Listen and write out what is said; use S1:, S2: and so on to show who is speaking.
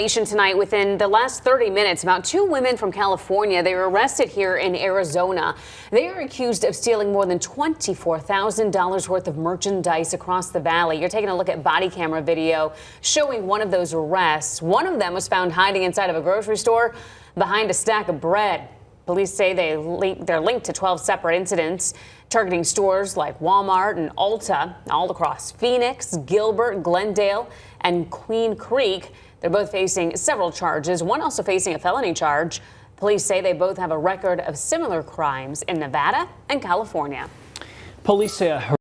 S1: Tonight, within the last 30 minutes, about 2 women from California, they were arrested here in Arizona. They are accused of stealing more than $24,000 worth of merchandise across the valley. You're taking a look at body camera video showing one of those arrests. One of them was found hiding inside of a grocery store behind a stack of bread. Police say they're linked to 12 separate incidents targeting stores like Walmart and Ulta all across Phoenix, Gilbert, Glendale, and Queen Creek. They're both facing several charges, one also facing a felony charge. Police say they both have a record of similar crimes in Nevada and California.
S2: Police say a